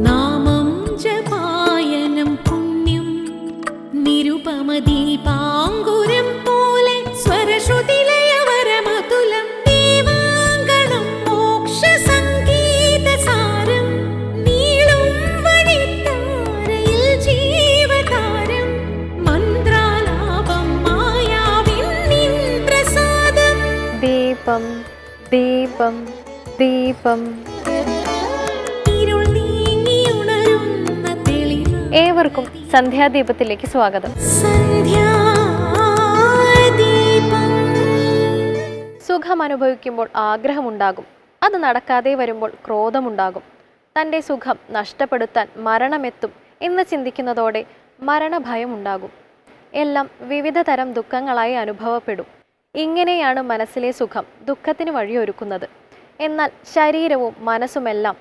നാമം ജപായനം പുണ്യം നിരുപമദീപാങ്കുരം പോലെ സ്വരശ്രുതിലയവരമതുലം ദീവാങ്കണം മോക്ഷസംഗീതസാരം നീളും വഴിത്താരയിൽ ജീവതാരം മന്ത്രാലാപം മായാവിൻ നിൻ പ്രസാദം. ദീപം ദീപം ദീപം. ഏവർക്കും സന്ധ്യാദീപത്തിലേക്ക് സ്വാഗതം. സുഖം അനുഭവിക്കുമ്പോൾ ആഗ്രഹമുണ്ടാകും, അത് നടക്കാതെ വരുമ്പോൾ ക്രോധമുണ്ടാകും. തൻ്റെ സുഖം നഷ്ടപ്പെടുത്താൻ മരണമെത്തും എന്ന് ചിന്തിക്കുന്നതോടെ മരണഭയമുണ്ടാകും. എല്ലാം വിവിധ തരം ദുഃഖങ്ങളായി അനുഭവപ്പെടും. ഇങ്ങനെയാണ് മനസ്സിലെ സുഖം ദുഃഖത്തിന് വഴിയൊരുക്കുന്നത്. എന്നാൽ ശരീരവും മനസ്സുമെല്ലാം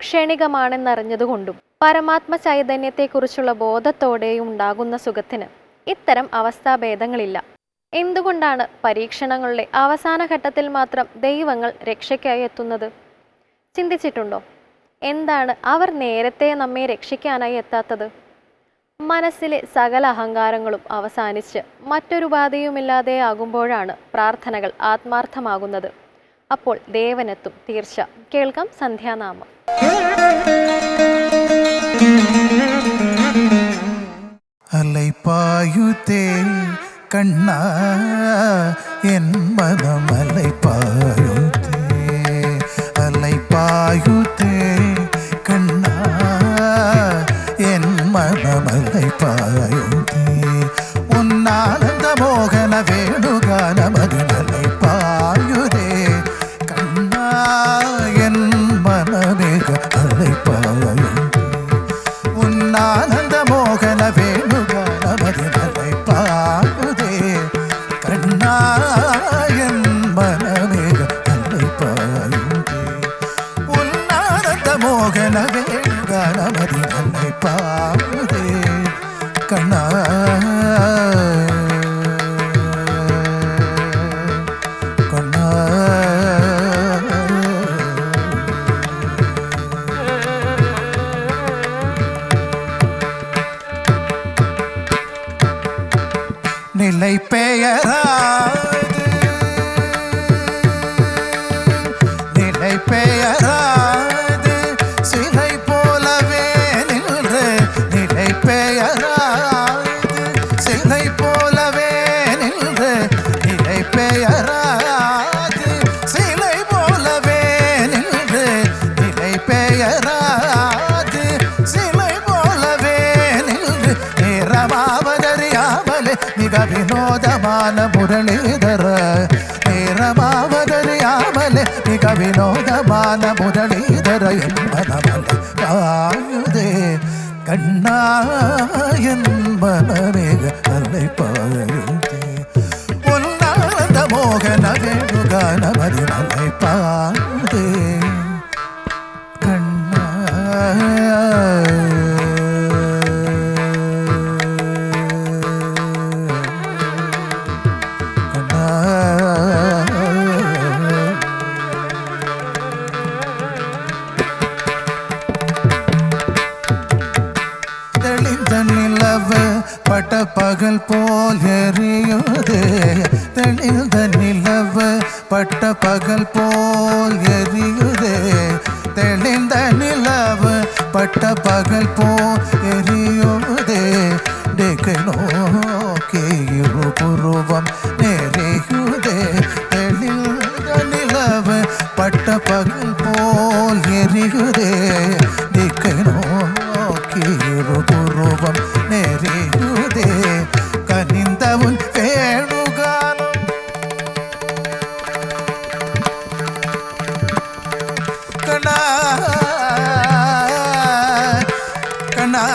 ക്ഷണികമാണെന്നറിഞ്ഞതുകൊണ്ടും പരമാത്മ ചൈതന്യത്തെക്കുറിച്ചുള്ള ബോധത്തോടെയും ഉണ്ടാകുന്ന സുഖത്തിന് ഇത്തരം അവസ്ഥാഭേദങ്ങളില്ല. എന്തുകൊണ്ടാണ് പരീക്ഷണങ്ങളുടെ അവസാന ഘട്ടത്തിൽ മാത്രം ദൈവങ്ങൾ രക്ഷയ്ക്കായി എത്തുന്നത്? ചിന്തിച്ചിട്ടുണ്ടോ? എന്താണ് അവർ നേരത്തെ നമ്മെ രക്ഷിക്കാനായി എത്താത്തത്? മനസ്സിലെ സകല അഹങ്കാരങ്ങളും അവസാനിച്ച് മറ്റൊരു ബാധയുമില്ലാതെ ആകുമ്പോഴാണ് പ്രാർത്ഥനകൾ ആത്മാർത്ഥമാകുന്നത്. അപ്പോൾ ദേവനെത്തും തീർച്ച. കേൾക്കാം സന്ധ്യാനാമം. അലൈപ്പായുതേ കണ്ണാ എൻ മനം അലൈപ്പായുതേ, അലൈപ്പായുതേ കണ്ണാ എൻ മനം അലൈപ്പായുതേ. ഉന്നാനന്ദ മോഹന വേണുഗാനമതിലൈപ്പായുതേ കണ്ണാ എൻ മനമേഘ അലൈപ്പായുതേ. ഉന്നാനന്ദ മോഹന വേണുഗാനമതിലൈപ്പായുതേ കണ്ണാ എൻ മനമേഘ അലൈപ്പായുതേ. ഉന്നാനന്ദ മോഹന വേണുഗാനമതിലൈപ്പായുതേ കണ്ണാ കണ്ണാ. நிலை பெயராது நிலை பெயராது சிலை போலவே நின்று நிலை பெயராது சிலை போலவே நின்று நிலை பெயராது சிலை போலவே நின்று நிலை பெயராது சிலை போலவே நின்று நேரமாவதறியாமலே மிக வினோதமான முரளிதர நேரமாவதறியாமலே மிக வினோதமான முரளிதர என் மனமலை பாயுதே கண்ணா என் மனமேக அலைப்பாயுதே. உன்னானந்த மோகன வேணுகானமதில் அலைப்பாயுதே கண்ணா. தெளிந்த நிலவு பட்ட பகல் போல் எரியுதே, தெளிந்த நிலவு பட்ட பகல் போல் எரியுதே, தெளிந்த நிலவு பட்ட பகல் போல் எரியுதே. டெக்கை நோக்கி இருபுருவம் நெறியுதே, தெளிந்த நிலவு பட்ட பகல் போல் எரியுதே. திக்கை நோக்கி இருபுருவம் நெறியுதே. கனிந்தவுன் வேணுகானம் கண்ணா கண்ணா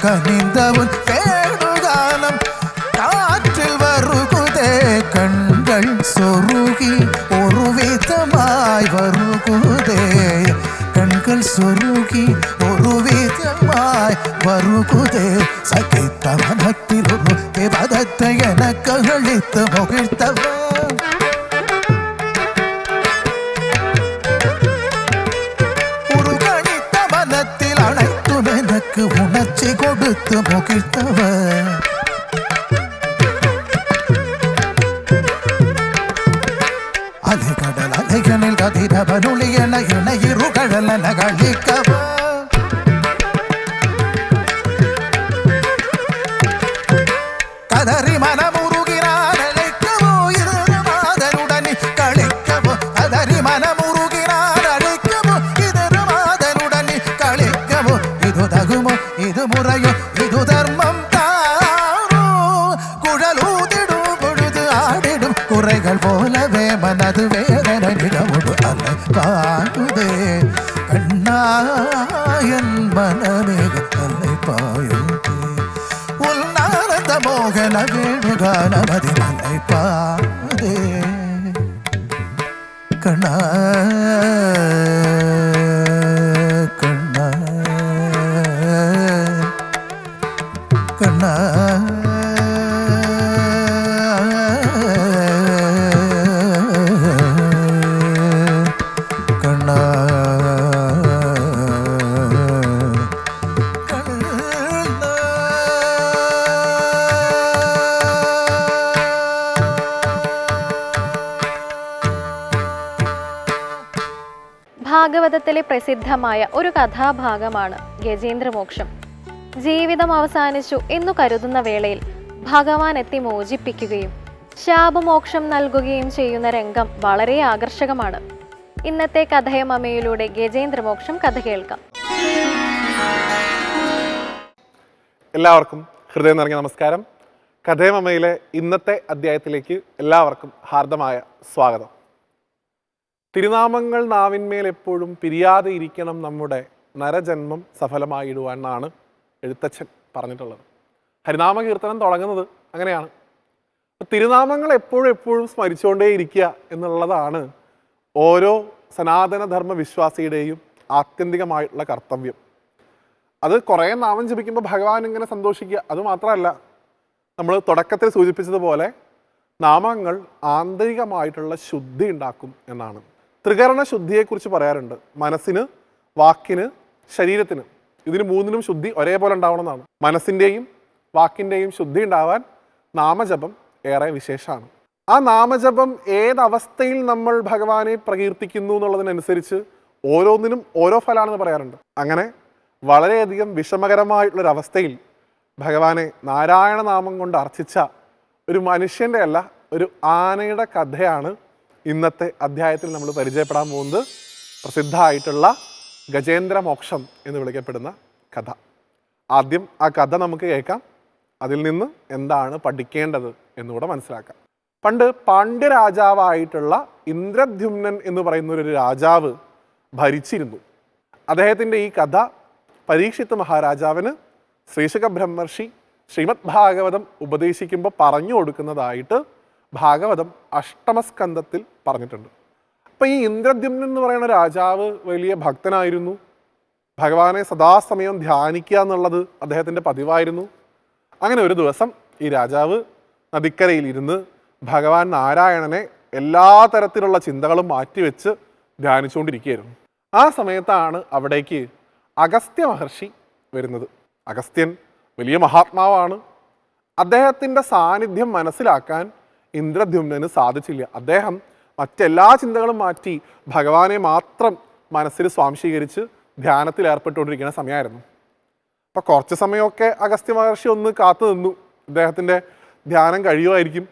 கனிந்தவன் வேணுகாலம் காற்றில் வருகுதே. கண்கள் சொருகி ஒரு வித விதமாய் வருகுதே கண்கள் சொருகி ஒரு விதமாய் வருகுதே சகித்த மனத்தில் ஒரு விவாதத்தை எனக்கு அளித்து முகிழ்த்தவன் உணர்ச்சி கொடுத்து முகிழ்த்தவர் அலைகடல் அலைகளில் கதிரவனுளி என இணையிருகழல் என கழிக்கவர் கதறி மனமுருகிறார் அழைக்கவோ இரு மாதனுடன் கழிக்கவோ கதறி மனமுருகிறார் அழைக்கவோ இதரு மாதனுடன் கழிக்கவோ இது தகுமோ இது முறையோ இது தர்மம் தாரோ குழலூதிடும் பொழுது ஆடிடும் குறைகள் போலவே மனது வேதனை நிலமுடு அல்ல பாடுதே கண்ணாயன் மனமேக அல்லை பாயுதே உன்னானந்த மோகன வேணுகானமதி அல்லை பாடுதே கண்ணா ഭാഗവതത്തിലെ പ്രസിദ്ധമായ ഒരു കഥാഭാഗമാണ് ഗജേന്ദ്രമോക്ഷം. ജീവിതം അവസാനിച്ചു എന്നു കരുതുന്ന വേളയിൽ ഭഗവാൻ എത്തി മോചിപ്പിക്കുകയും ശാപമോക്ഷം നൽകുകയും ചെയ്യുന്ന രംഗം വളരെ ആകർഷകമാണ്. ഇന്നത്തെ കഥയമമ്മയിലൂടെ ഗജേന്ദ്രമോക്ഷം കഥ കേൾക്കാം. എല്ലാവർക്കും ഹൃദയം നിറഞ്ഞ നമസ്കാരം. കഥയമമ്മയിലെ ഇന്നത്തെ അധ്യായത്തിലേക്ക് എല്ലാവർക്കും ഹാർദമായ സ്വാഗതം. തിരുനാമങ്ങൾ നാവിന്മേൽ എപ്പോഴും പിരിയാതെ ഇരിക്കണം നമ്മുടെ നരജന്മം സഫലമായിടുവാൻ എന്നാണ് എഴുത്തച്ഛൻ പറഞ്ഞിട്ടുള്ളത്. ഹരിനാമ കീർത്തനം തുടങ്ങുന്നത് അങ്ങനെയാണ്. തിരുനാമങ്ങൾ എപ്പോഴും സ്മരിച്ചുകൊണ്ടേ ഇരിക്കുക എന്നുള്ളതാണ് ഓരോ സനാതനധർമ്മ വിശ്വാസിയുടെയും ആത്യന്തികമായിട്ടുള്ള കർത്തവ്യം. അത് കുറേ നാമം ജപിക്കുമ്പോൾ ഭഗവാൻ ഇങ്ങനെ സന്തോഷിക്കുക. അതുമാത്രമല്ല, നമ്മൾ തുടക്കത്തിൽ സൂചിപ്പിച്ചതുപോലെ നാമങ്ങൾ ആന്തരികമായിട്ടുള്ള ശുദ്ധി ഉണ്ടാക്കും എന്നാണ്. ത്രികരണ ശുദ്ധിയെക്കുറിച്ച് പറയാറുണ്ട്. മനസ്സിന്, വാക്കിന്, ശരീരത്തിന്, ഇതിന് മൂന്നിനും ശുദ്ധി ഒരേപോലെ ഉണ്ടാവണമെന്നാണ്. മനസ്സിൻ്റെയും വാക്കിൻ്റെയും ശുദ്ധി ഉണ്ടാവാൻ നാമജപം ഏറെ വിശേഷമാണ്. ആ നാമജപം ഏതവസ്ഥയിൽ നമ്മൾ ഭഗവാനെ പ്രകീർത്തിക്കുന്നു എന്നുള്ളതിനനുസരിച്ച് ഓരോന്നിനും ഓരോ ഫലമാണെന്ന് പറയാറുണ്ട്. അങ്ങനെ വളരെയധികം വിഷമകരമായിട്ടുള്ളൊരവസ്ഥയിൽ ഭഗവാനെ നാരായണ നാമം കൊണ്ട് അർച്ചിച്ച ഒരു മനുഷ്യൻ്റെ അല്ല, ഒരു ആനയുടെ കഥയാണ് ഇന്നത്തെ അധ്യായത്തിൽ നമ്മൾ പരിചയപ്പെടാൻ പോകുന്നത്. പ്രസിദ്ധമായിട്ടുള്ള ഗജേന്ദ്രമോക്ഷം എന്ന് വിളിക്കപ്പെടുന്ന കഥ. ആദ്യം ആ കഥ നമുക്ക് കേൾക്കാം. അതിൽ നിന്ന് എന്താണ് പഠിക്കേണ്ടത് എന്നുകൂടെ മനസ്സിലാക്കാം. പണ്ട് പാണ്ഡ്യരാജാവായിട്ടുള്ള ഇന്ദ്രദ്യുമ്നൻ എന്ന് പറയുന്ന ഒരു രാജാവ് ഭരിച്ചിരുന്നു. അദ്ദേഹത്തിൻ്റെ ഈ കഥ പരീക്ഷിത്ത് മഹാരാജാവിന് ശ്രീശുക ബ്രഹ്മർഷി ശ്രീമദ് ഭാഗവതം ഉപദേശിക്കുമ്പോൾ പറഞ്ഞു കൊടുക്കുന്നതായിട്ട് ഭാഗവതം അഷ്ടമസ്കന്ധത്തിൽ പറഞ്ഞിട്ടുണ്ട്. അപ്പോൾ ഈ ഇന്ദ്രദ്യുമ്നൻ എന്ന് പറയുന്ന രാജാവ് വലിയ ഭക്തനായിരുന്നു. ഭഗവാനെ സദാസമയം ധ്യാനിക്കുക എന്നുള്ളത് അദ്ദേഹത്തിൻ്റെ പതിവായിരുന്നു. അങ്ങനെ ഒരു ദിവസം ഈ രാജാവ് നദിക്കരയിലിരുന്ന് ഭഗവാൻ നാരായണനെ എല്ലാ തരത്തിലുള്ള ചിന്തകളും മാറ്റിവെച്ച് ധ്യാനിച്ചുകൊണ്ടിരിക്കുകയായിരുന്നു. ആ സമയത്താണ് അവിടേക്ക് അഗസ്ത്യ മഹർഷി വരുന്നത്. അഗസ്ത്യൻ വലിയ മഹാത്മാവാണ്. അദ്ദേഹത്തിൻ്റെ സാന്നിധ്യം മനസ്സിലാക്കാൻ ഇന്ദ്രദ്യുമ്നന് സാധിച്ചില്ല. അദ്ദേഹം മറ്റെല്ലാ ചിന്തകളും മാറ്റി ഭഗവാനെ മാത്രം മനസ്സിൽ സ്വാംശീകരിച്ച് ധ്യാനത്തിൽ ഏർപ്പെട്ടുകൊണ്ടിരിക്കുന്ന സമയമായിരുന്നു. അപ്പോൾ കുറച്ച് സമയമൊക്കെ അഗസ്ത്യ മഹർഷി ഒന്ന് കാത്തു നിന്നു. ഇദ്ദേഹത്തിൻ്റെ ധ്യാനം കഴിയുമായിരിക്കും,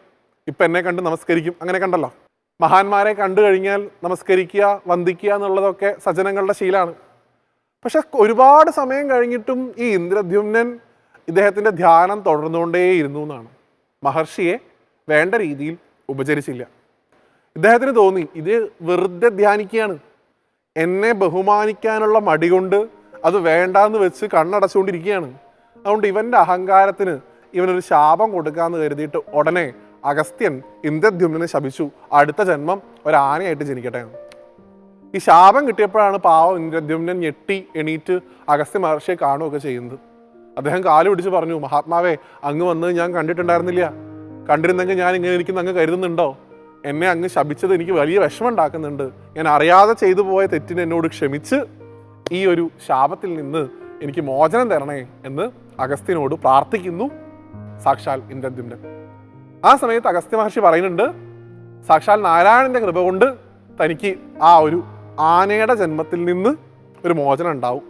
ഇപ്പം എന്നെ കണ്ട് നമസ്കരിക്കും, അങ്ങനെ കണ്ടല്ലോ. മഹാന്മാരെ കണ്ടു കഴിഞ്ഞാൽ നമസ്കരിക്കുക, വന്ദിക്കുക എന്നുള്ളതൊക്കെ സജ്ജനങ്ങളുടെ ശീലമാണ്. പക്ഷെ ഒരുപാട് സമയം കഴിഞ്ഞിട്ടും ഈ ഇന്ദ്രദ്യുമ്നൻ ഇദ്ദേഹത്തിൻ്റെ ധ്യാനം തുടർന്നുകൊണ്ടേയിരുന്നു എന്നാണ്. മഹർഷിയെ വേണ്ട രീതിയിൽ ഉപചരിച്ചില്ല. ഇദ്ദേഹത്തിന് തോന്നി ഇത് വെറുതെ ധ്യാനിക്കുകയാണ്, എന്നെ ബഹുമാനിക്കാനുള്ള മടി കൊണ്ട് അത് വേണ്ടാന്ന് വെച്ച് കണ്ണടച്ചുകൊണ്ടിരിക്കുകയാണ്. അതുകൊണ്ട് ഇവൻ്റെ അഹങ്കാരത്തിന് ഇവനൊരു ശാപം കൊടുക്കാമെന്ന് കരുതിയിട്ട് ഉടനെ അഗസ്ത്യൻ ഇന്ദ്രദ്യുമ്നനെ ശപിച്ചു, അടുത്ത ജന്മം ഒരാനയായിട്ട് ജനിക്കട്ടെ എന്ന്. ഈ ശാപം കിട്ടിയപ്പോഴാണ് പാവം ഇന്ദ്രദ്യുമ്നൻ ഞെട്ടി എണീറ്റ് അഗസ്ത്യ മഹർഷിയെ കാണുകയൊക്കെ ചെയ്യുന്നത്. അദ്ദേഹം കാല് പിടിച്ച് പറഞ്ഞു, മഹാത്മാവേ, അങ്ങ് വന്ന് ഞാൻ കണ്ടിട്ടുണ്ടായിരുന്നില്ല. കണ്ടിരുന്നെങ്കിൽ ഞാൻ ഇങ്ങനെ ഇരിക്കുന്ന അങ്ങ് കരുതുന്നുണ്ടോ? എന്നെ അങ്ങ് ശപിച്ചത് എനിക്ക് വലിയ വിഷമം ഉണ്ടാക്കുന്നുണ്ട്. ഞാൻ അറിയാതെ ചെയ്തു പോയ തെറ്റിന് എന്നോട് ക്ഷമിച്ച് ഈ ഒരു ശാപത്തിൽ നിന്ന് എനിക്ക് മോചനം തരണേ എന്ന് അഗസ്ത്യനോട് പ്രാർത്ഥിക്കുന്നു സാക്ഷാൽ ഇന്ദ്രദ്യുമ്നൻ. ആ സമയത്ത് അഗസ്ത്യ മഹർഷി പറയുന്നുണ്ട്, സാക്ഷാൽ നാരായണന്റെ കൃപ കൊണ്ട് തനിക്ക് ആ ഒരു ആനയുടെ ജന്മത്തിൽ നിന്ന് ഒരു മോചനം ഉണ്ടാവും.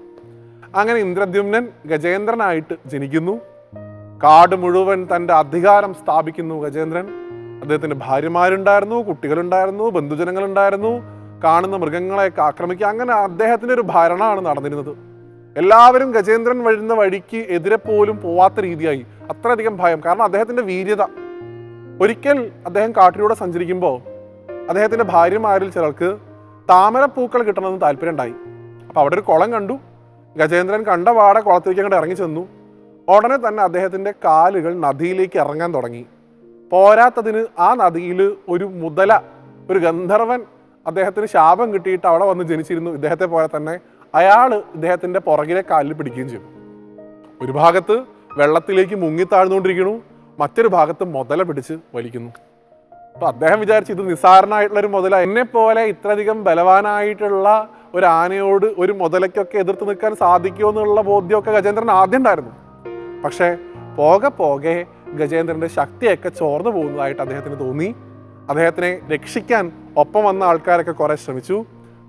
അങ്ങനെ ഇന്ദ്രദ്യുമ്നൻ ഗജേന്ദ്രനായിട്ട് ജനിക്കുന്നു. കാട് മുഴുവൻ തൻ്റെ അധികാരം സ്ഥാപിക്കുന്നു ഗജേന്ദ്രൻ. അദ്ദേഹത്തിന് ഭാര്യമാരുണ്ടായിരുന്നു, കുട്ടികളുണ്ടായിരുന്നു, ബന്ധുജനങ്ങളുണ്ടായിരുന്നു, കാണുന്ന മൃഗങ്ങളെയൊക്കെ ആക്രമിക്കുക. അങ്ങനെ അദ്ദേഹത്തിൻ്റെ ഒരു ഭരണമാണ് നടന്നിരുന്നത്. എല്ലാവരും ഗജേന്ദ്രൻ വരുന്ന വഴിക്ക് എതിരെ പോലും പോവാത്ത രീതിയായി. അത്രയധികം ഭയം, കാരണം അദ്ദേഹത്തിൻ്റെ വീര്യത. ഒരിക്കൽ അദ്ദേഹം കാട്ടിലൂടെ സഞ്ചരിക്കുമ്പോൾ അദ്ദേഹത്തിൻ്റെ ഭാര്യമാരിൽ ചിലർക്ക് താമരപ്പൂക്കൾ കിട്ടണമെന്ന് താല്പര്യം ഉണ്ടായി. അപ്പോൾ അവിടെ ഒരു കുളം കണ്ടു. ഗജേന്ദ്രൻ കണ്ടപാടെ കുളത്തിലേക്ക് അങ്ങോട്ട് ഇറങ്ങി ചെന്നു. ഉടനെ തന്നെ അദ്ദേഹത്തിൻ്റെ കാലുകൾ നദിയിലേക്ക് ഇറങ്ങാൻ തുടങ്ങി. പോരാത്തതിന് ആ നദിയിൽ ഒരു മുതല, ഒരു ഗന്ധർവൻ അദ്ദേഹത്തിന് ശാപം കിട്ടിയിട്ട് അവിടെ വന്ന് ജനിച്ചിരുന്നു. ഇദ്ദേഹത്തെ പോലെ തന്നെ അയാൾ ഇദ്ദേഹത്തിൻ്റെ പുറകിലെ കാലിൽ പിടിക്കുകയും ചെയ്തു. ഒരു ഭാഗത്ത് വെള്ളത്തിലേക്ക് മുങ്ങി താഴ്ന്നുകൊണ്ടിരിക്കുന്നു, മറ്റൊരു ഭാഗത്ത് മുതല പിടിച്ച് വലിക്കുന്നു. അപ്പോൾ അദ്ദേഹം വിചാരിച്ചു, ഇത് നിസ്സാരനായിട്ടുള്ളൊരു മുതല, എന്നെപ്പോലെ ഇത്രയധികം ബലവാനായിട്ടുള്ള ഒരു ആനയോട്, ഒരു മുതലയ്ക്കൊക്കെ എതിർത്ത് നിൽക്കാൻ സാധിക്കുമോ എന്നുള്ള ബോധ്യമൊക്കെ ഗജേന്ദ്രൻ ആദ്യം ഉണ്ടായിരുന്നു. പക്ഷേ പോകെ പോകെ ഗജേന്ദ്രൻ്റെ ശക്തിയൊക്കെ ചോർന്നു പോകുന്നതായിട്ട് അദ്ദേഹത്തിന് തോന്നി. അദ്ദേഹത്തിനെ രക്ഷിക്കാൻ ഒപ്പം വന്ന ആൾക്കാരൊക്കെ കുറേ ശ്രമിച്ചു.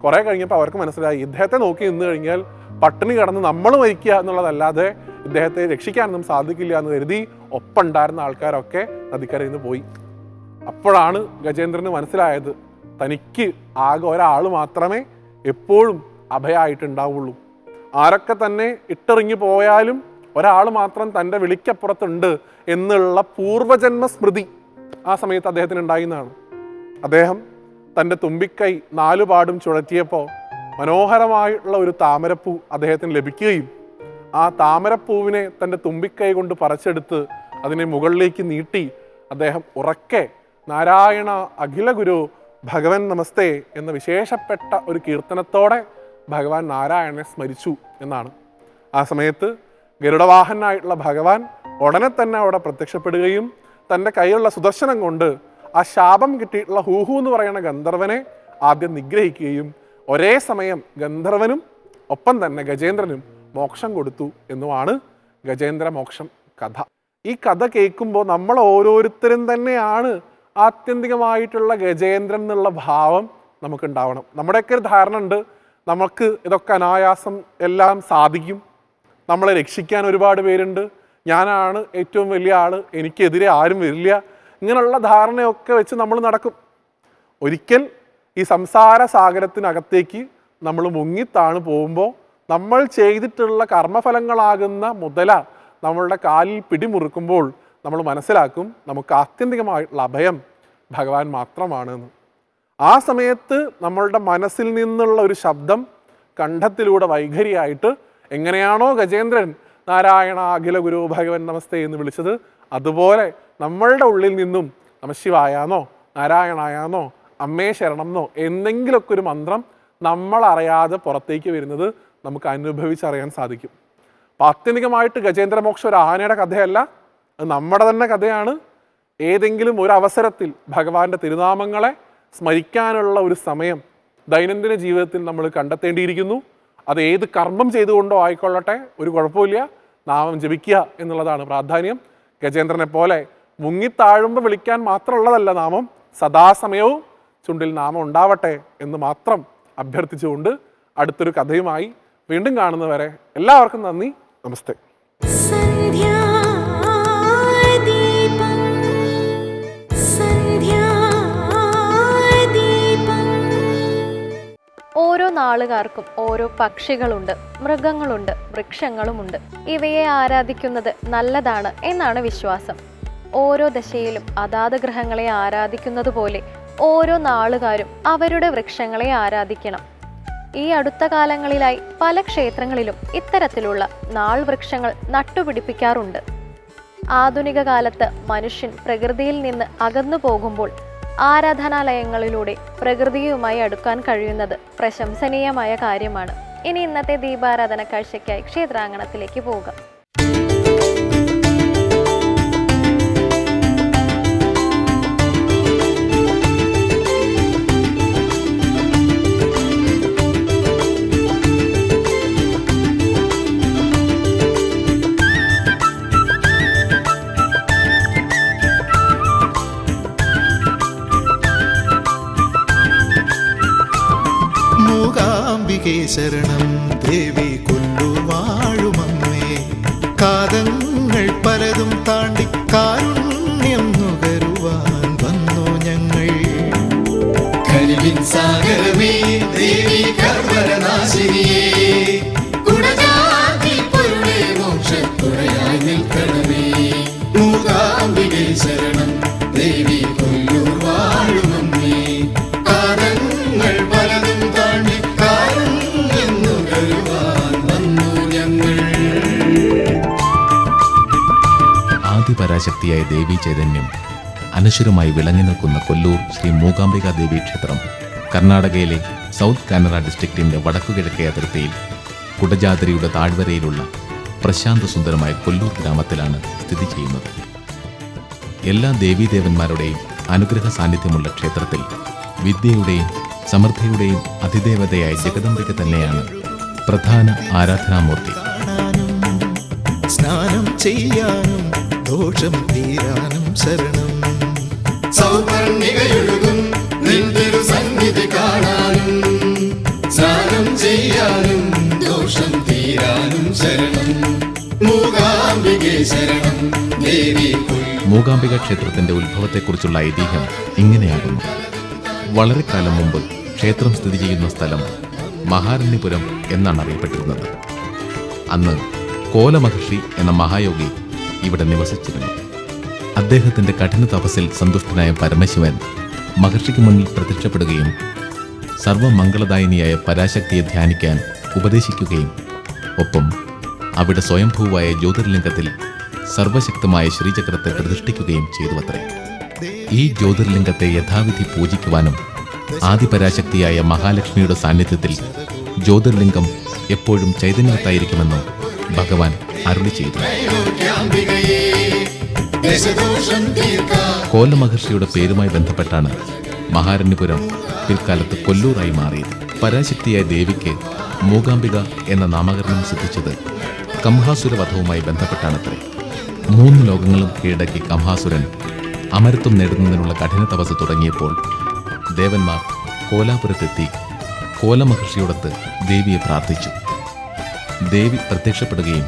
കുറേ കഴിഞ്ഞപ്പോൾ അവർക്ക് മനസ്സിലായി, ഇദ്ദേഹത്തെ നോക്കി നിന്ന് കഴിഞ്ഞാൽ പട്ടിണി കിടന്ന് നമ്മൾ മരിക്കുക എന്നുള്ളതല്ലാതെ ഇദ്ദേഹത്തെ രക്ഷിക്കാനൊന്നും സാധിക്കില്ല എന്ന് കരുതി ഒപ്പം ഉണ്ടായിരുന്ന ആൾക്കാരൊക്കെ നദിക്കരയിൽ നിന്ന് പോയി. അപ്പോഴാണ് ഗജേന്ദ്രന് മനസ്സിലായത്, തനിക്ക് ആകെ ഒരാൾ മാത്രമേ എപ്പോഴും അഭയമായിട്ടുണ്ടാവുള്ളൂ. ആരൊക്കെ തന്നെ ഇട്ടെറിഞ്ഞു പോയാലും ഒരാൾ മാത്രം തൻ്റെ വിളിക്കപ്പുറത്തുണ്ട് എന്നുള്ള പൂർവജന്മ സ്മൃതി ആ സമയത്ത് അദ്ദേഹത്തിന് ഉണ്ടായിരുന്നതാണ്. അദ്ദേഹം തൻ്റെ തുമ്പിക്കൈ നാലുപാടും ചുഴറ്റിയപ്പോൾ മനോഹരമായിട്ടുള്ള ഒരു താമരപ്പൂ അദ്ദേഹത്തിന് ലഭിക്കുകയും ആ താമരപ്പൂവിനെ തൻ്റെ തുമ്പിക്കൈ കൊണ്ട് പറിച്ചെടുത്ത് അതിനെ മുകളിലേക്ക് നീട്ടി അദ്ദേഹം ഉറക്കെ നാരായണ അഖില ഗുരു ഭഗവൻ നമസ്തേ എന്ന വിശേഷപ്പെട്ട ഒരു കീർത്തനത്തോടെ ഭഗവാൻ നാരായണനെ സ്മരിച്ചു എന്നാണ്. ആ സമയത്ത് ഗരുഡവാഹനായിട്ടുള്ള ഭഗവാൻ ഉടനെ തന്നെ അവിടെ പ്രത്യക്ഷപ്പെടുകയും തൻ്റെ കയ്യിലുള്ള സുദർശനം കൊണ്ട് ആ ശാപം കിട്ടിയിട്ടുള്ള ഹൂഹു എന്ന് പറയുന്ന ഗന്ധർവനെ ആദ്യം നിഗ്രഹിക്കുകയും ഒരേ സമയം ഗന്ധർവനും ഒപ്പം തന്നെ ഗജേന്ദ്രനും മോക്ഷം കൊടുത്തു എന്നുമാണ് ഗജേന്ദ്ര മോക്ഷം കഥ. ഈ കഥ കേൾക്കുമ്പോൾ നമ്മൾ ഓരോരുത്തരും തന്നെയാണ് ആത്യന്തികമായിട്ടുള്ള ഗജേന്ദ്രൻ എന്നുള്ള ഭാവം നമുക്കുണ്ടാവണം. നമ്മുടെയൊക്കെ ഒരു ധാരണ ഉണ്ട്, നമുക്ക് ഇതൊക്കെ അനായാസം എല്ലാം സാധിക്കും, നമ്മളെ രക്ഷിക്കാൻ ഒരുപാട് പേരുണ്ട്, ഞാനാണ് ഏറ്റവും വലിയ ആൾ, എനിക്കെതിരെ ആരും വരില്ല, ഇങ്ങനെയുള്ള ധാരണയൊക്കെ വെച്ച് നമ്മൾ നടക്കും. ഒരിക്കൽ ഈ സംസാര സാഗരത്തിനകത്തേക്ക് നമ്മൾ മുങ്ങിത്താണ് പോകുമ്പോൾ നമ്മൾ ചെയ്തിട്ടുള്ള കർമ്മഫലങ്ങളാകുന്ന മുതല നമ്മളുടെ കാലിൽ പിടിമുറുക്കുമ്പോൾ നമ്മൾ മനസ്സിലാക്കും നമുക്ക് ആത്യന്തികമായിട്ടുള്ള അഭയം ഭഗവാൻ മാത്രമാണെന്ന്. ആ സമയത്ത് നമ്മളുടെ മനസ്സിൽ നിന്നുള്ള ഒരു ശബ്ദം കണ്ഠത്തിലൂടെ വൈഖരിയായിട്ട് എങ്ങനെയാണോ ഗജേന്ദ്രൻ നാരായണ അഖില ഗുരു ഭഗവൻ നമസ്തേ എന്ന് വിളിച്ചത്, അതുപോലെ നമ്മളുടെ ഉള്ളിൽ നിന്നും നമശിവായാന്നോ നാരായണായാന്നോ അമ്മേ ശരണം എന്നോ എന്തെങ്കിലുമൊക്കെ ഒരു മന്ത്രം നമ്മളറിയാതെ പുറത്തേക്ക് വരുന്നത് നമുക്ക് അനുഭവിച്ചറിയാൻ സാധിക്കും. അപ്പം ആത്യന്തികമായിട്ട് ഗജേന്ദ്രമോക്ഷം ഒരു ആനയുടെ കഥയല്ല, അത് നമ്മുടെ തന്നെ കഥയാണ്. ഏതെങ്കിലും ഒരു അവസരത്തിൽ ഭഗവാന്റെ തിരുനാമങ്ങളെ സ്മരിക്കാനുള്ള ഒരു സമയം ദൈനംദിന ജീവിതത്തിൽ നമ്മൾ കണ്ടെത്തേണ്ടിയിരിക്കുന്നു. അത് ഏത് കർമ്മം ചെയ്തുകൊണ്ടോ ആയിക്കൊള്ളട്ടെ, ഒരു കുഴപ്പമില്ല, നാമം ജപിക്കുക എന്നുള്ളതാണ് പ്രാധാന്യം. ഗജേന്ദ്രനെ പോലെ മുങ്ങിത്താഴുമ്പോൾ വിളിക്കാൻ മാത്രമുള്ളതല്ല നാമം, സദാസമയവും ചുണ്ടിൽ നാമം ഉണ്ടാവട്ടെ എന്ന് മാത്രം അഭ്യർത്ഥിച്ചുകൊണ്ട് അടുത്തൊരു കഥയുമായി വീണ്ടും കാണുന്നവരെ എല്ലാവർക്കും നന്ദി, നമസ്തേ. ഓരോ നാളുകാർക്കും ഓരോ പക്ഷികളുണ്ട്, മൃഗങ്ങളുണ്ട്, വൃക്ഷങ്ങളുമുണ്ട്. ഇവയെ ആരാധിക്കുന്നത് നല്ലതാണ് എന്നാണ് വിശ്വാസം. ഓരോ ദശയിലും അതാത് ഗ്രഹങ്ങളെ ആരാധിക്കുന്നത് പോലെ ഓരോ നാളുകാരും അവരുടെ വൃക്ഷങ്ങളെ ആരാധിക്കണം. ഈ അടുത്ത കാലങ്ങളിലായി പല ക്ഷേത്രങ്ങളിലും ഇത്തരത്തിലുള്ള നാൾ വൃക്ഷങ്ങൾ നട്ടുപിടിപ്പിക്കാറുണ്ട്. ആധുനിക കാലത്ത് മനുഷ്യൻ പ്രകൃതിയിൽ നിന്ന് അകന്നു പോകുമ്പോൾ ആരാധനാലയങ്ങളിലൂടെ പ്രകൃതിയുമായി അടുക്കാൻ കഴിയുന്നത് പ്രശംസനീയമായ കാര്യമാണ്. ഇനി ഇന്നത്തെ ദീപാരാധന കാഴ്ചയ്ക്കായി ക്ഷേത്രാങ്കണത്തിലേക്ക് പോകാം. മൂകാംബികേ ശരണം ദേവി കൊല്ലൂർ വാഴുമമ്മേ, കാതങ്ങൾ പലതും താണ്ടി കാരുണ്യം നുകരുവാൻ വന്നു ഞങ്ങൾ. കനിവിൻ സാഗരമേ ദേവി കർവരനാശിനിയേ, കുടജാതി പൊരുളേ മോക്ഷത്തുറയായി നിൽക്കണമേ. മൂകാംബികേ ശരണം ദേവി കൊല്ലൂർ വാഴുമമ്മേ, കാതങ്ങൾ പലതും താണ്ടി കാരുണ്യം നുകരുവാൻ വന്നു ഞങ്ങൾ. ആദിപരാശക്തിയായ ദേവീ ചൈതന്യം അനശ്വരമായി വിളങ്ങി നിൽക്കുന്ന കൊല്ലൂർ ശ്രീ മൂകാംബിക ദേവീ ക്ഷേത്രം കർണാടകയിലെ സൗത്ത് കാനറ ഡിസ്ട്രിക്റ്റിന്റെ വടക്കുകിഴക്കേ അതിർത്തിയിൽ കുടജാദ്രിയുടെ താഴ്വരയിലുള്ള പ്രശാന്ത സുന്ദരമായ കൊല്ലൂർ ഗ്രാമത്തിലാണ് സ്ഥിതി ചെയ്യുന്നത്. എല്ലാ ദേവീദേവന്മാരുടെയും അനുഗ്രഹ സാന്നിധ്യമുള്ള ക്ഷേത്രത്തിൽ വിദ്യയുടെയും സമൃദ്ധിയുടെയും അതിദേവതയായ ജഗദംബിക തന്നെയാണ് പ്രധാന ആരാധനാമൂർത്തി. സ്നാനം ചെയ്യാനും ദോഷം തീരാനും ശരണം, സൗവർണികയൊഴുകും നിന്തിരു സന്നിധി കാണാനും, സ്നാനം ചെയ്യാനും ദോഷം തീരാനും ശരണം. മൂകാംബികേ ശരണം ദേവി. മൂകാംബിക ക്ഷേത്രത്തിന്റെ ഉത്ഭവത്തെക്കുറിച്ചുള്ള ഐതിഹ്യം ഇങ്ങനെയാകുന്നു. വളരെ കാലം മുമ്പ് ക്ഷേത്രം സ്ഥിതി ചെയ്യുന്ന സ്ഥലം മഹാരണ്യപുരം എന്നാണ് അറിയപ്പെട്ടിരുന്നത്. അന്ന് കോലമഹർഷി എന്ന മഹായോഗി ഇവിടെ നിവസിച്ചിരുന്നു. അദ്ദേഹത്തിന്റെ കഠിന തപസ്സിൽ സന്തുഷ്ടനായ പരമശിവൻ മഹർഷിക്ക് മുന്നിൽ പ്രത്യക്ഷപ്പെടുകയും സർവമംഗളദായിനിയായ പരാശക്തിയെ ധ്യാനിക്കാൻ ഉപദേശിക്കുകയും ഒപ്പം അവിടെ സ്വയംഭൂവായ ജ്യോതിർലിംഗത്തിൽ സർവശക്തമായ ശ്രീചക്രത്തെ പ്രതിഷ്ഠിക്കുകയും ചെയ്തുവത്രേ. ഈ ജ്യോതിർലിംഗത്തെ യഥാവിധി പൂജിക്കുവാനും ആദിപരാശക്തിയായ മഹാലക്ഷ്മിയുടെ സാന്നിധ്യത്തിൽ ജ്യോതിർലിംഗം എപ്പോഴും ചൈതന്യവത്തായിരിക്കുമെന്നും ഭഗവാൻ അരുളി ചെയ്തു. കോലമഹർഷിയുടെ പേരുമായി ബന്ധപ്പെട്ടാണ് മഹാരണ്യപുരം പിൽക്കാലത്ത് കൊല്ലൂറായി മാറിയത്. പരാശക്തിയായ ദേവിക്ക് മൂകാംബിക എന്ന നാമകരണം സിദ്ധിച്ചത് കംഹാസുര വധവുമായി ബന്ധപ്പെട്ടാണത്രേ. 3 ലോകങ്ങളും കീഴടക്കി കംഹാസുരൻ അമരത്വം നേടുന്നതിനുള്ള കഠിന തപസ് തുടങ്ങിയപ്പോൾ ദേവന്മാർ കോലാപുരത്തെത്തി കോലമഹർഷിയോടൊത്ത് ദേവിയെ പ്രാർത്ഥിച്ചു. ദേവി പ്രത്യക്ഷപ്പെടുകയും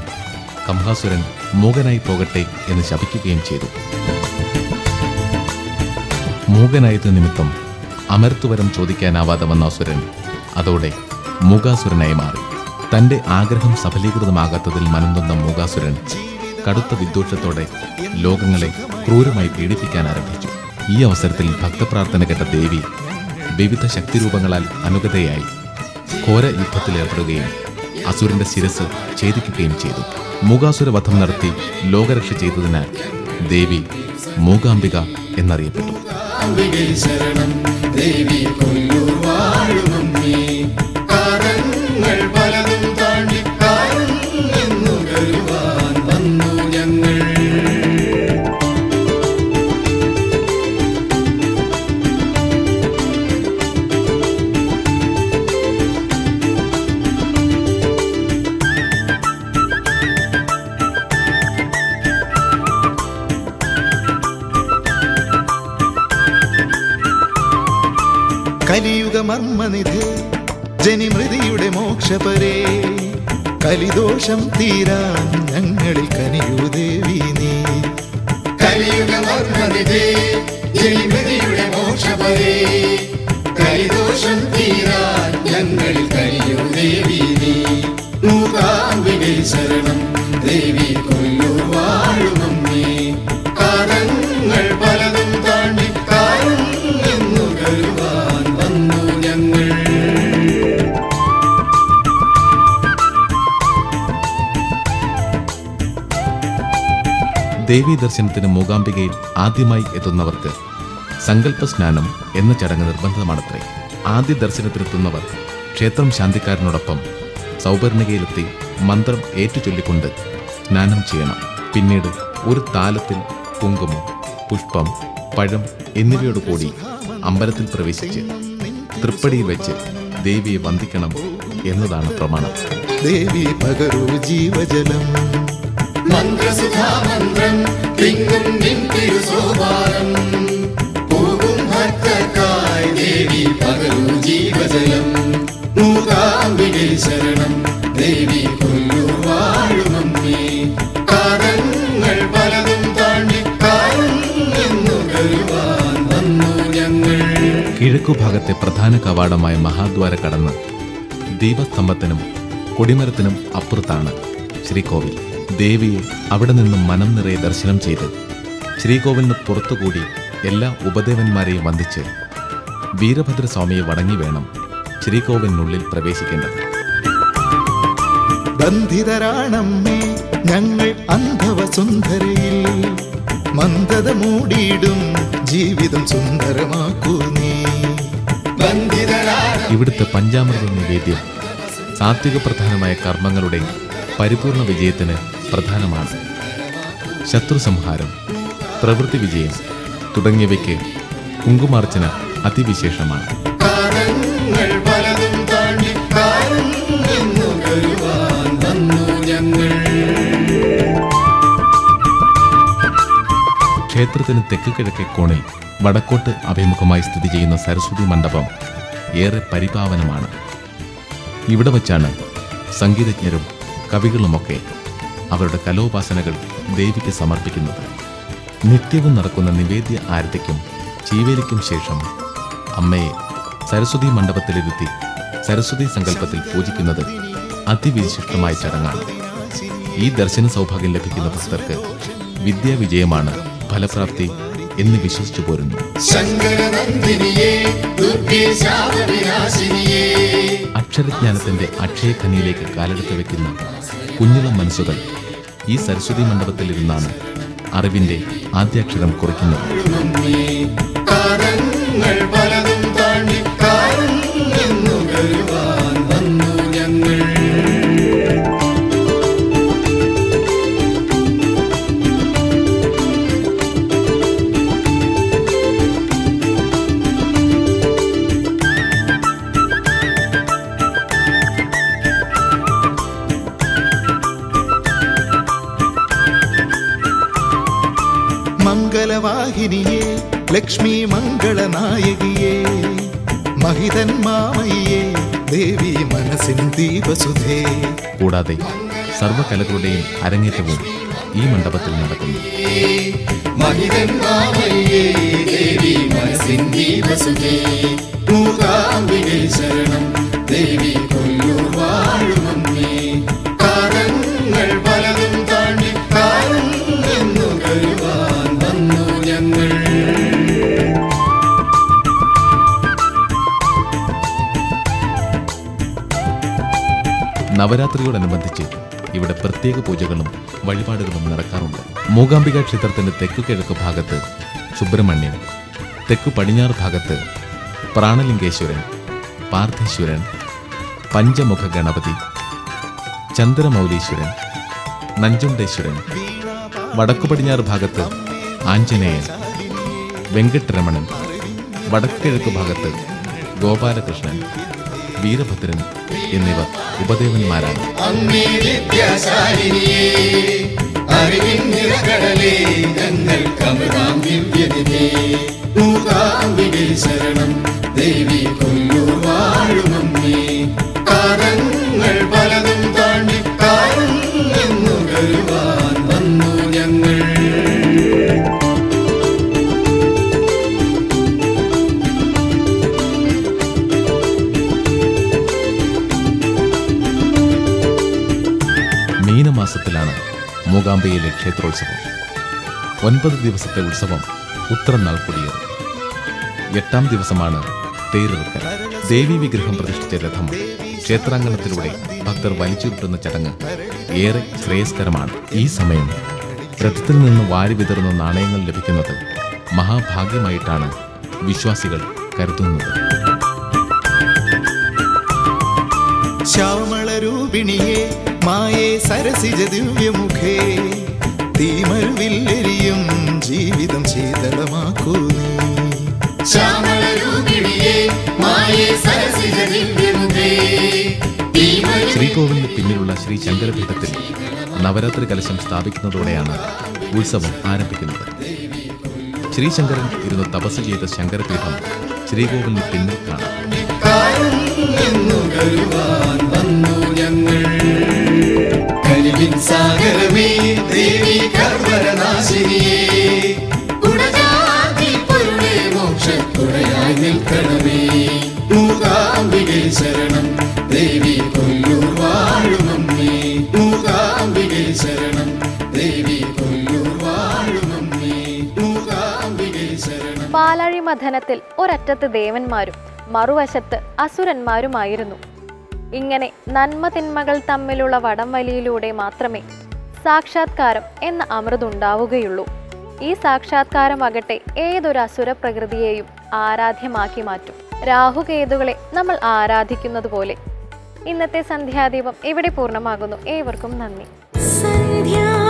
കംഹാസുരൻ മൂകനായി പോകട്ടെ എന്ന് ശപിക്കുകയും ചെയ്തു. മൂകനായത് നിമിത്തം അമരത്വവരം ചോദിക്കാനാവാതെ വന്ന അസുരൻ അതോടെ മൂകാസുരനായി മാറി. തന്റെ ആഗ്രഹം സഫലീകൃതമാകാത്തതിൽ മനംനൊന്ന മൂകാസുരൻ കടുത്ത വിദ്വേഷത്തോടെ ലോകങ്ങളെ ക്രൂരമായി പീഡിപ്പിക്കാൻ ആരംഭിച്ചു. ഈ അവസരത്തിൽ ഭക്തപ്രാർത്ഥന കേട്ട ദേവി വിവിധ ശക്തിരൂപങ്ങളാൽ അനുഗതയായി ഘോര യുദ്ധത്തിലേർപ്പെടുകയും അസുരന്റെ ശിരസ് ഛേദിക്കുകയും ചെയ്തു. മൂകാസുരവധം നടത്തി ലോകരക്ഷ ചെയ്തതിനാൽ ദേവി മൂകാംബിക എന്നറിയപ്പെട്ടു. കലിയുഗമർമ്മനിധി ജനിമൃതിയുടെ മോക്ഷപരേ, കലിദോഷം തീരാൻ ഞങ്ങളിൽ കനിയൂ ദേവി നീ. കലിയുഗമർമ്മനിധി ജനിമൃതിയുടെ മോക്ഷപരേ, കലിദോഷം തീരാൻ ഞങ്ങളിൽ കനിയൂ ദേവി നീ. മൂകാംബികേ ശരണം ദേവി കൊല്ലൂർ വാഴുമമ്മേ, കാലങ്ങൾ പലതും താണ്ടി കാരുണ്യം നുകരുവാൻ വന്നു ഞങ്ങൾ. ദേവീ ദർശനത്തിന് മൂകാംബികയിൽ ആദ്യമായി എത്തുന്നവർക്ക് സങ്കല്പ സ്നാനം എന്ന ചടങ്ങ് നിർബന്ധമാണത്രേ. ആദ്യ ദർശനത്തിനെത്തുന്നവർ ക്ഷേത്രം ശാന്തിക്കാരനോടൊപ്പം സൗപർണികയിലെത്തി മന്ത്രം ഏറ്റുചൊല്ലിക്കൊണ്ട് സ്നാനം ചെയ്യണം. പിന്നീട് ഒരു താലത്തിൽ കുങ്കുമം, പുഷ്പം, പഴം എന്നിവയോട് കൂടി അമ്പലത്തിൽ പ്രവേശിച്ച് തൃപ്പടിയിൽ വെച്ച് ദേവിയെ വന്ദിക്കണം എന്നതാണ് പ്രമാണം. ദേവി പകരൂ ജീവജലം, മന്ത്രസുധാമന്ത്രം തിങ്ങും നിൻ തിരുസോപാനം, പോകും ഭക്തർക്കായി ദേവി പകരൂ ജീവജലം. മൂകാംബികേ ശരണം ദേവി കൊല്ലൂർ വാഴുമമ്മേ, കാലങ്ങൾ പലതും താണ്ടി കാരുണ്യെന്നു കരുവാൻ വന്നു ഞങ്ങൾ. കിഴക്കുഭാഗത്തെ പ്രധാന കവാടമായ മഹാദ്വാര കടന്ന് ദീപസ്തംഭത്തിനും കൊടിമരത്തിനും അപ്പുറത്താണ് ശ്രീകോവിൽ. ദേവിയെ അവിടെ നിന്നും മനം നിറയെ ദർശനം ചെയ്ത് ശ്രീകോവിലിന് പുറത്തുകൂടി എല്ലാ ഉപദേവന്മാരെയും വന്ദിച്ച് വീരഭദ്രസ്വാമിയെ വണങ്ങി വേണം ശ്രീകോവിലിനുള്ളിൽ പ്രവേശിക്കേണ്ടത്. ബന്ധിതരാണമ്മേ ഞങ്ങൾ അന്ധവസുന്ധരയിൽ, മന്ദത മൂടിയിടും ജീവിതം സുന്ദരമാക്കൂ നീ. ഇവിടുത്തെ പഞ്ചാമൃത നിവേദ്യം സാത്വിക പ്രധാനമായ കർമ്മങ്ങളുടെ പരിപൂർണ വിജയത്തിന് പ്രധാനമാണ്. ശത്രു സംഹാരം, പ്രവൃത്തി വിജയം തുടങ്ങിയവയ്ക്ക് കുങ്കുമാർച്ചന അതിവിശേഷമാണ്. ക്ഷേത്രത്തിന് തെക്ക് കിഴക്കേ കോണിൽ വടക്കോട്ട് അഭിമുഖമായി സ്ഥിതി ചെയ്യുന്ന സരസ്വതി മണ്ഡപം ഏറെ പരിപാവനമാണ്. ഇവിടെ വച്ചാണ് സംഗീതജ്ഞരും കവികളുമൊക്കെ അവരുടെ കലോപാസനകൾ ദേവിക്ക് സമർപ്പിക്കുന്നത്. നിത്യവും നടക്കുന്ന നിവേദ്യ ആരതിക്കും ചീവേലിക്കും ശേഷം അമ്മയെ സരസ്വതി മണ്ഡപത്തിലിരുത്തി സരസ്വതി സങ്കല്പത്തിൽ പൂജിക്കുന്നത് അതിവിശിഷ്ടമായ ചടങ്ങാണ്. ഈ ദർശന സൗഭാഗ്യം ലഭിക്കുന്ന ഭക്തർക്ക് വിദ്യാവിജയമാണ് ഫലപ്രാപ്തി എന്ന് വിശ്വസിച്ചു പോരുന്നു. അക്ഷരജ്ഞാനത്തിന്റെ അക്ഷയഖനിയിലേക്ക് കാലെടുത്ത് വെക്കുന്ന കുഞ്ഞിളം മനസ്സുകൾ ഈ സരസ്വതി മണ്ഡപത്തിലിരുന്നാണ് അറിവിന്റെ ആദ്യാക്ഷരം കുറിക്കുന്നത്. മംഗളവാഹിനിയേ ലക്ഷ്മി മംഗളനായകിയേ, മഹിതൻ മാമയ്യേ ദേവി മനസ്സിൻ ദീപസുധേ. കൂടാതെ സർവകലകളുടെയും അരങ്ങേറ്റവും ഈ മണ്ഡപത്തിൽ നടക്കുന്നു. മഹിതൻ മാമയ്യേ ദേവി മനസ്സിൻ ദീപസുധേ, മൂകാംബികേ ശരണം ദേവി കൊല്ലൂർ വാഴുമമ്മേ, കാലങ്ങൾ പലതും താണ്ടി കാരുണ്യെന്നു കരുവാൻ വന്നു ഞങ്ങൾ. നവരാത്രിയോടനുബന്ധിച്ച് ഇവിടെ പ്രത്യേക പൂജകളും വഴിപാടുകളും നടക്കാറുണ്ട്. മൂകാംബിക ക്ഷേത്രത്തിന്റെ തെക്കു കിഴക്ക് ഭാഗത്ത് സുബ്രഹ്മണ്യൻ, തെക്കു പടിഞ്ഞാറ് ഭാഗത്ത് പ്രാണലിംഗേശ്വരൻ, പാർത്ഥേശ്വരൻ, പഞ്ചമുഖ ഗണപതി, ചന്ദ്രമൗലീശ്വരൻ, നഞ്ചുണ്ടേശ്വരൻ, വടക്കു പടിഞ്ഞാറ് ഭാഗത്ത് ആഞ്ജനേയൻ, വെങ്കട്ടരമണൻ, വടക്കു കിഴക്ക് ഭാഗത്ത് ഗോപാലകൃഷ്ണൻ, വീരഭദ്രൻ എന്നിവർ ഉപദേവന്മാരാണ്. ശരണം ദേവി കൊല്ലൂർ വാഴുമമ്മേ, കാലങ്ങൾ പലതും താണ്ടി കാരുണ്യെന്നു കരുവാൻ വന്നു ഞങ്ങൾ. മീനമാസത്തിലാണ് മൂകാംബികയിലെ ക്ഷേത്രോത്സവം. 9 ദിവസത്തെ ഉത്സവം ഉത്രനാൾ കൊടിയേറും. 8ാം ദിവസമാണ് തേരിറക്കൽ. ദേവീ വിഗ്രഹം പ്രതിഷ്ഠിച്ച രഥം ക്ഷേത്രാങ്കണത്തിലൂടെ ഭക്തർ വലിച്ചുരുട്ടുന്ന ചടങ്ങ് ഏറെ ശ്രേയസ്കരമാണ്. ഈ സമയം രഥത്തിൽ നിന്ന് വാരി വിതറുന്ന നാണയങ്ങൾ ലഭിക്കുന്നത് മഹാഭാഗ്യമായിട്ടാണ് വിശ്വാസികൾ കരുതുന്നത്. ശ്യാമളരൂപിണിയെ മായേ സരസിജ ദിവ്യമുഖേ, തീമരുവില്ലെരിയും ജീവിതം ശീതളമാക്കൂ നീ. ശ്യാമളരൂപിണിയെ മായേ സരസിജ ദിവ്യമുഖേ. ശ്രീകോവിലിന് പിന്നിലുള്ള ശ്രീ ശങ്കരപീഠത്തിൽ നവരാത്രി കലശം സ്ഥാപിക്കുന്നതോടെയാണ് ഉത്സവം ആരംഭിക്കുന്നത്. ശ്രീശങ്കരൻ ഇരുന്ന് തപസ് ചെയ്ത ശങ്കരപീഠം ശ്രീകോവിലിന് പിന്നിൽ കാണാം. സാഗരമേ ദേവി കർവരനാശിനിയേ, മോക്ഷത്തുടയായി നിൽക്കണമേ. മൂകാംബികേ ശരണം ദേവി കൊല്ലൂർ വാഴുമമ്മേ. മൂകാംബികേ ശരണം ദേവി കൊല്ലൂർ വാഴുമമ്മേ. മൂകാംബികേ ശരണം. പാലാഴി മഥനത്തിൽ ഒരറ്റത്ത് ദേവന്മാരും മറുവശത്ത് അസുരന്മാരുമായിരുന്നു. ഇങ്ങനെ നന്മ തിന്മകൾ തമ്മിലുള്ള വടംവലിയിലൂടെ മാത്രമേ സാക്ഷാത്കാരം എന്ന അമൃതുണ്ടാവുകയുള്ളൂ. ഈ സാക്ഷാത്കാരമാകട്ടെ ഏതൊരു അസുര പ്രകൃതിയെയും ആരാധ്യമാക്കി മാറ്റും. രാഹുകേതുകളെ നമ്മൾ ആരാധിക്കുന്നത് പോലെ. ഇന്നത്തെ സന്ധ്യാദീപം ഇവിടെ പൂർണ്ണമാകുന്നു. ഏവർക്കും നന്ദി. സന്ധ്യാ